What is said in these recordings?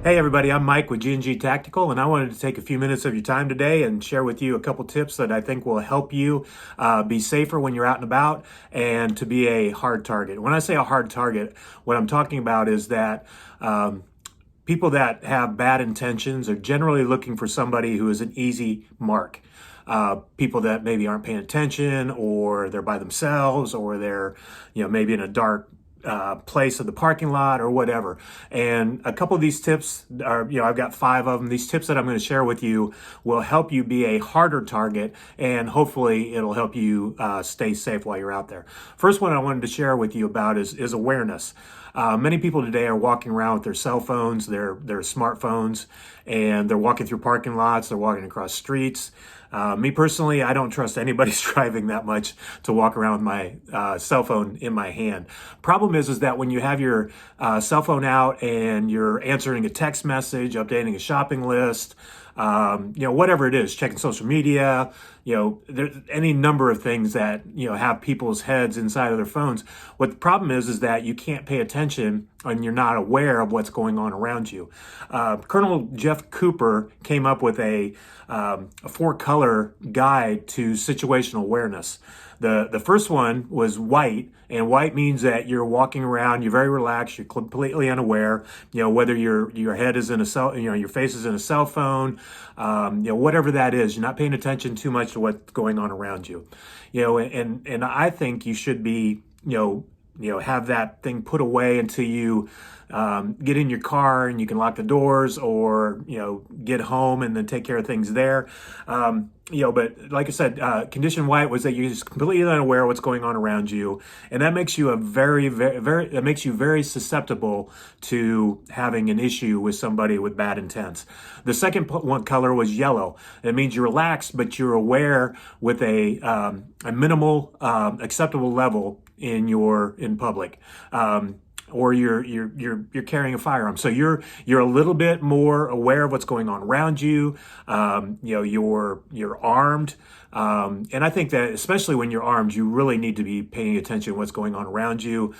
Hey everybody, I'm Mike with G&G Tactical, and I wanted to take a few minutes of your time today and share with you a couple tips that I think will help you be safer when you're out and about and to be a hard target. When I say a hard target, what I'm talking about is that people that have bad intentions are generally looking for somebody who is an easy mark. People that maybe aren't paying attention, or they're by themselves, or they're, maybe in a dark place of the parking lot or whatever. And a couple of these tips are, I've got 5 of them. These tips that I'm going to share with you will help you be a harder target, and hopefully it'll help you stay safe while you're out there. First one I wanted to share with you about is awareness. Many people today are walking around with their cell phones, their smartphones, and they're walking through parking lots, they're walking across streets. Me personally, I don't trust anybody's driving that much to walk around with my cell phone in my hand. Problem is that when you have your cell phone out and you're answering a text message, updating a shopping list, whatever it is, checking social media, there's any number of things that, have people's heads inside of their phones. What the problem is that you can't pay attention and you're not aware of what's going on around you. Colonel Jeff Cooper came up with a 4-color guide to situational awareness. The first one was white, and white means that you're walking around, you're very relaxed, you're completely unaware, whether your head is in a cell, your face is in a cell phone, whatever that is, you're not paying attention too much to what's going on around you. And I think you should be, have that thing put away until you get in your car and you can lock the doors, or get home and then take care of things there. But like I said, condition white was that you're just completely unaware of what's going on around you, and that makes you that makes you very susceptible to having an issue with somebody with bad intents. The second one color was yellow. It means you're relaxed, but you're aware with a minimal acceptable level in public. Or you're carrying a firearm, so you're a little bit more aware of what's going on around you. You're armed, and I think that especially when you're armed, you really need to be paying attention to what's going on around you.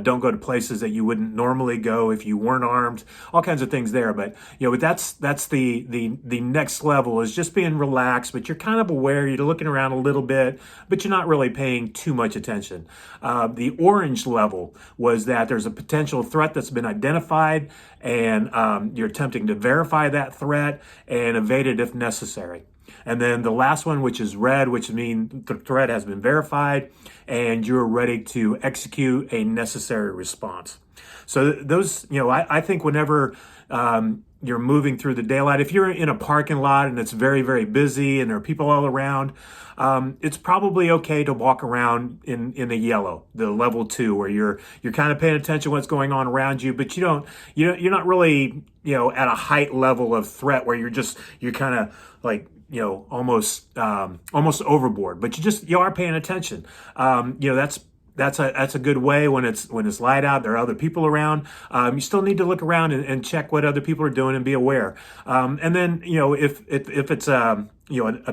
Don't go to places that you wouldn't normally go if you weren't armed. All kinds of things there, but but that's the next level, is just being relaxed, but you're kind of aware. You're looking around a little bit, but you're not really paying too much attention. The orange level was that there's a potential threat that's been identified, and you're attempting to verify that threat and evade it if necessary. And then the last one, which is red, which means the threat has been verified and you're ready to execute a necessary response. So those, I think whenever you're moving through the daylight, if you're in a parking lot and it's very, very busy and there are people all around, it's probably okay to walk around in the yellow, the level 2, where you're kind of paying attention to what's going on around you, but you're not really, at a height level of threat where you're kind of like, almost overboard, but you are paying attention. That's a good way when it's light out. There are other people around. You still need to look around and check what other people are doing and be aware. And then if it's a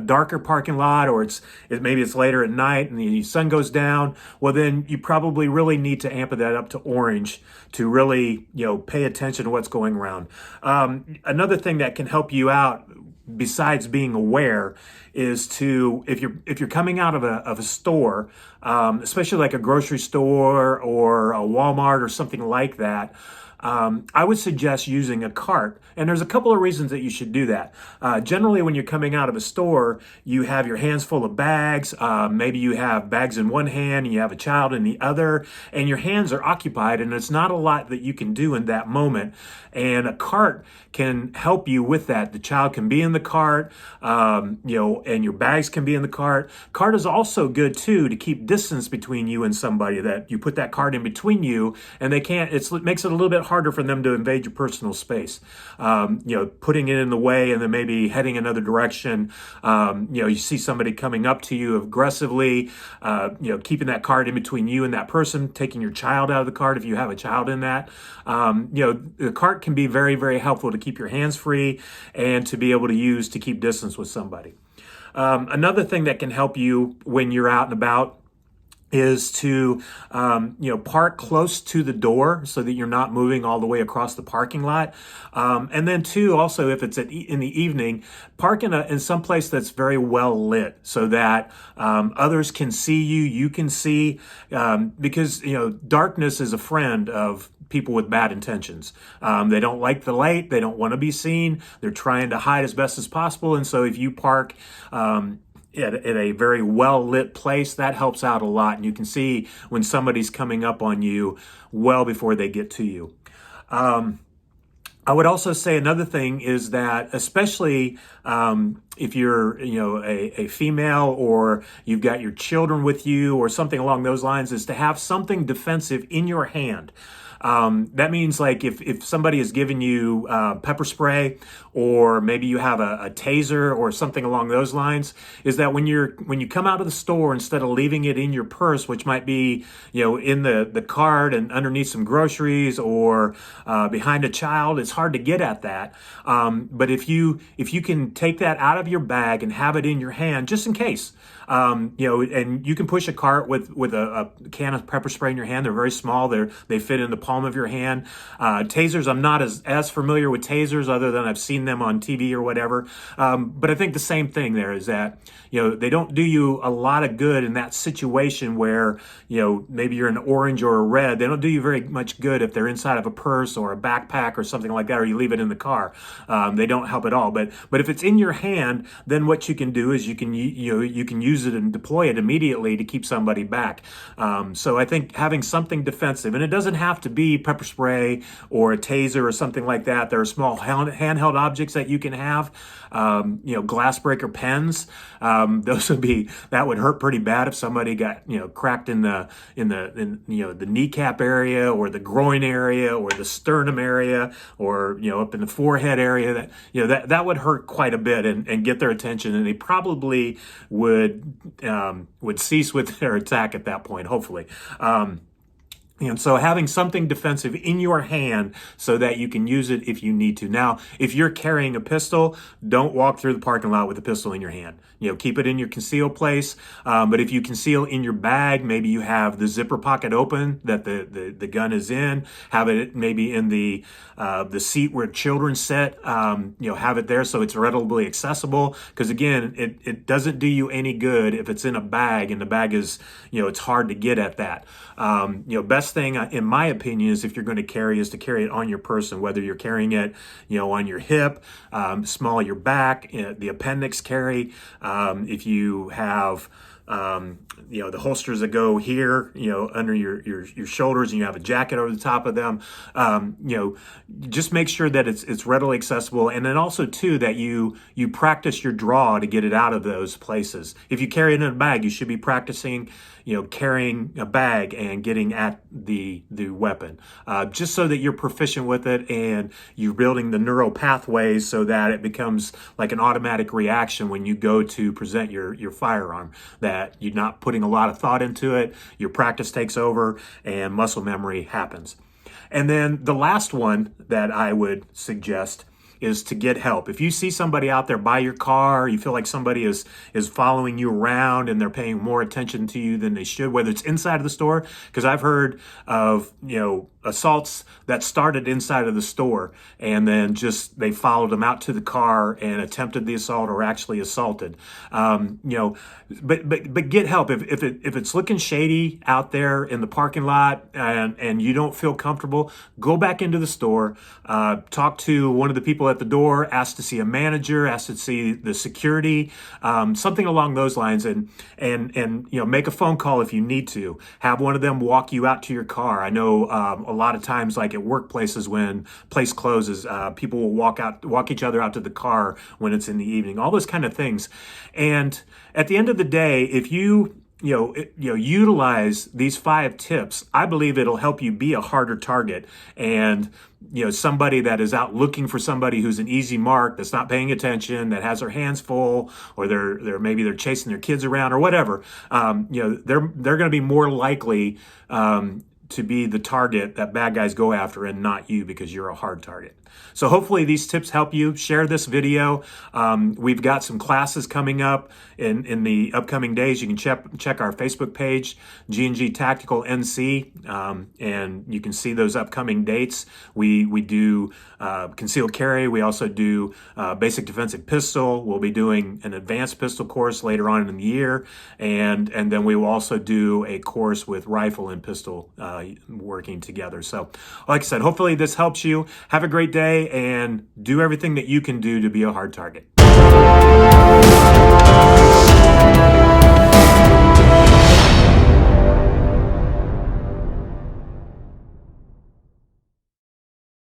darker parking lot, or maybe it's later at night and the sun goes down, well then you probably really need to amp that up to orange to really pay attention to what's going around. Another thing that can help you out, besides being aware, is to, if you're coming out of a store, especially like a grocery store or a Walmart or something like that, I would suggest using a cart. And there's a couple of reasons that you should do that. Generally, when you're coming out of a store, you have your hands full of bags. Maybe you have bags in one hand and you have a child in the other, and your hands are occupied, and there's not a lot that you can do in that moment. And a cart can help you with that. The child can be in the cart, and your bags can be in the cart. Cart is also good too to keep distance between you and somebody, that you put that cart in between you and they can't, it makes it a little bit harder for them to invade your personal space. Putting it in the way and then maybe heading another direction. You see somebody coming up to you aggressively, keeping that cart in between you and that person, taking your child out of the cart if you have a child in that. The cart can be very, very helpful to keep your hands free and to be able to use to keep distance with somebody. Another thing that can help you when you're out and about is to park close to the door so that you're not moving all the way across the parking lot. And then two, also if it's in the evening, park in some place that's very well lit so that others can see you, you can see, because darkness is a friend of people with bad intentions. They don't like the light. They don't want to be seen. They're trying to hide as best as possible. And so if you park at a very well lit place, that helps out a lot. And you can see when somebody's coming up on you well before they get to you. I would also say another thing is that, especially if you're, a female or you've got your children with you or something along those lines, is to have something defensive in your hand. That means like if somebody is giving you pepper spray, or maybe you have a taser or something along those lines, is that when you come out of the store, instead of leaving it in your purse, which might be in the cart and underneath some groceries or behind a child, it's hard to get at that. But if you can take that out of your bag and have it in your hand, just in case. And you can push a cart with a can of pepper spray in your hand. They're very small. They fit in the palm of your hand. Tasers, I'm not as familiar with tasers, other than I've seen them on TV or whatever. But I think the same thing there is that, they don't do you a lot of good in that situation where, maybe you're an orange or a red. They don't do you very much good if they're inside of a purse or a backpack or something like that, or you leave it in the car. They don't help at all. But if it's in your hand, then what you can do is you can use it and deploy it immediately to keep somebody back. So I think having something defensive, and it doesn't have to be pepper spray or a taser or something like that. There are small handheld objects that you can have, glass breaker pens. That would hurt pretty bad if somebody got cracked in the kneecap area or the groin area or the sternum area or up in the forehead area. That would hurt quite a bit and get their attention, and they probably would cease with their attack at that point, hopefully. And so having something defensive in your hand so that you can use it if you need to. Now, if you're carrying a pistol, don't walk through the parking lot with a pistol in your hand. Keep it in your concealed place. But if you conceal in your bag, maybe you have the zipper pocket open that the gun is in. Have it maybe in the seat where children sit. Have it there so it's readily accessible. Because again, it doesn't do you any good if it's in a bag, and the bag is it's hard to get at that. Best thing in my opinion is, if you're going to carry, is to carry it on your person, whether you're carrying it on your hip, small of your back, the appendix carry. If you have the holsters that go here, under your shoulders, and you have a jacket over the top of them, just make sure that it's readily accessible. And then also too, that you practice your draw to get it out of those places. If you carry it in a bag, you should be practicing, carrying a bag and getting at the weapon, just so that you're proficient with it and you're building the neural pathways so that it becomes like an automatic reaction when you go to present your firearm, that you're not putting a lot of thought into it. Your practice takes over and muscle memory happens. And then the last one that I would suggest is to get help. If you see somebody out there by your car, you feel like somebody is following you around and they're paying more attention to you than they should, whether it's inside of the store, because I've heard of, assaults that started inside of the store and then just they followed them out to the car and attempted the assault or actually assaulted. But get help if it's looking shady out there in the parking lot and you don't feel comfortable. Go back into the store, talk to one of the people at the door, ask to see a manager, ask to see the security, something along those lines, and make a phone call if you need to. Have one of them walk you out to your car. I know a lot of times, like at workplaces, when place closes, people will walk each other out to the car when it's in the evening. All those kind of things. And at the end of the day, if you utilize these 5 tips, I believe it'll help you be a harder target. And somebody that is out looking for somebody who's an easy mark, that's not paying attention, that has their hands full, or they're chasing their kids around or whatever. They're going to be more likely to be the target that bad guys go after and not you because you're a hard target. So hopefully these tips help you. Share this video. We've got some classes coming up in the upcoming days. You can check our Facebook page, G&G Tactical NC, and you can see those upcoming dates. We do concealed carry. We also do basic defensive pistol. We'll be doing an advanced pistol course later on in the year, and then we will also do a course with rifle and pistol working together. So like I said, hopefully this helps you. Have a great day and do everything that you can do to be a hard target.